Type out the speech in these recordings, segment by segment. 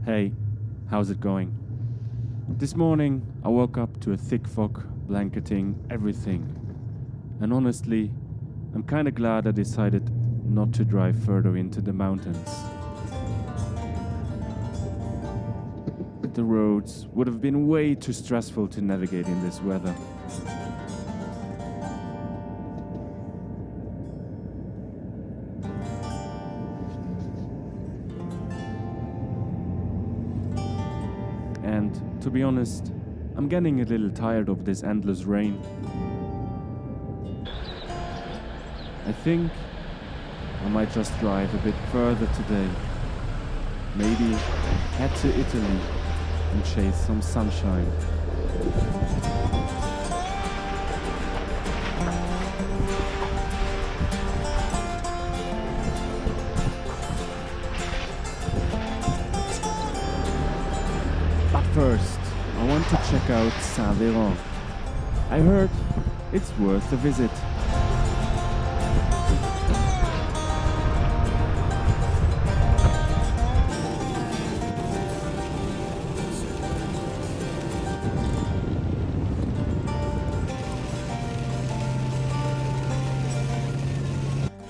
Hey, how's it going? This morning I woke up to a thick fog blanketing everything. And honestly, I'm kinda glad I decided not to drive further into the mountains. The roads would have been way too stressful to navigate in this weather. And to be honest, I'm getting a little tired of this endless rain. I think I might just drive a bit further today. Maybe head to Italy and chase some sunshine. But first, I want to check out Saint Véran. I heard it's worth a visit.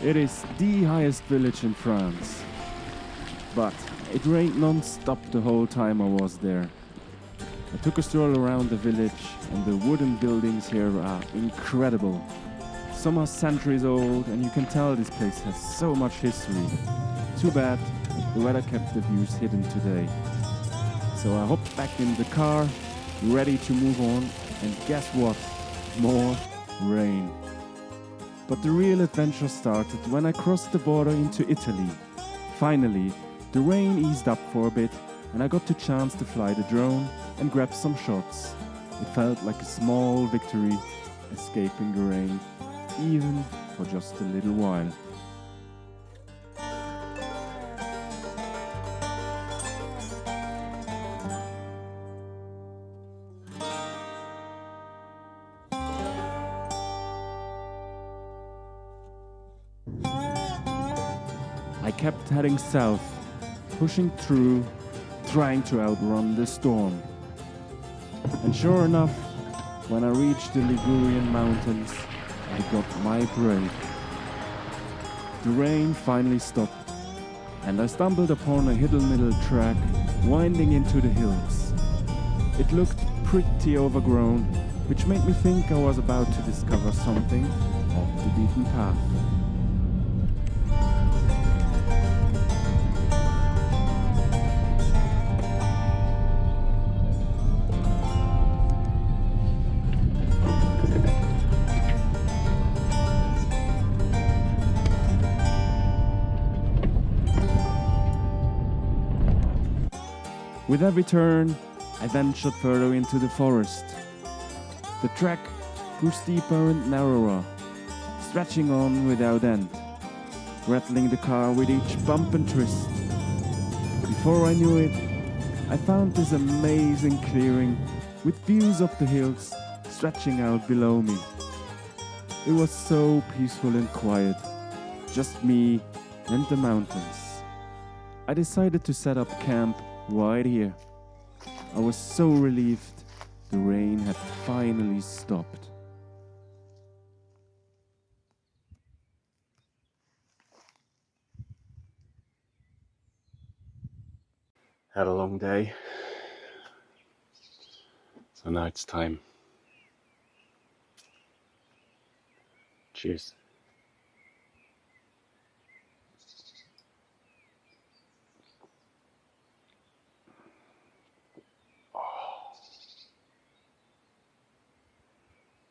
It is the highest village in France, but it rained non-stop the whole time I was there. I took a stroll around the village and the wooden buildings here are incredible. Some are centuries old and you can tell this place has so much history. Too bad the weather kept the views hidden today. So I hopped back in the car, ready to move on, and guess what? More rain. But the real adventure started when I crossed the border into Italy. Finally, the rain eased up for a bit and I got the chance to fly the drone and grab some shots. It felt like a small victory, escaping the rain, even for just a little while. I kept heading south, pushing through, trying to outrun the storm. And sure enough, when I reached the Ligurian mountains, I got my break. The rain finally stopped, and I stumbled upon a hidden middle track winding into the hills. It looked pretty overgrown, which made me think I was about to discover something off the beaten path. With every turn, I ventured further into the forest. The track grew steeper and narrower, stretching on without end, rattling the car with each bump and twist. Before I knew it, I found this amazing clearing with views of the hills stretching out below me. It was so peaceful and quiet, just me and the mountains. I decided to set up camp right here. I was so relieved the rain had finally stopped. Had a long day, so now it's time. Cheers.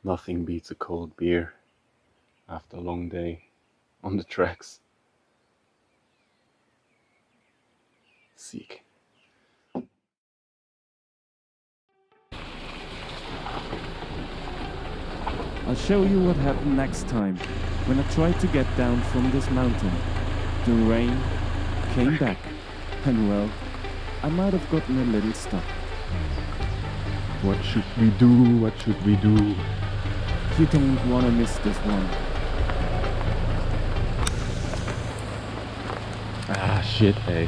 Nothing beats a cold beer after a long day on the tracks. Sick. I'll show you what happened next time when I tried to get down from this mountain. The rain came back and well, I might have gotten a little stuck. What should we do? What should we do? You don't want to miss this one. Ah, shit, hey.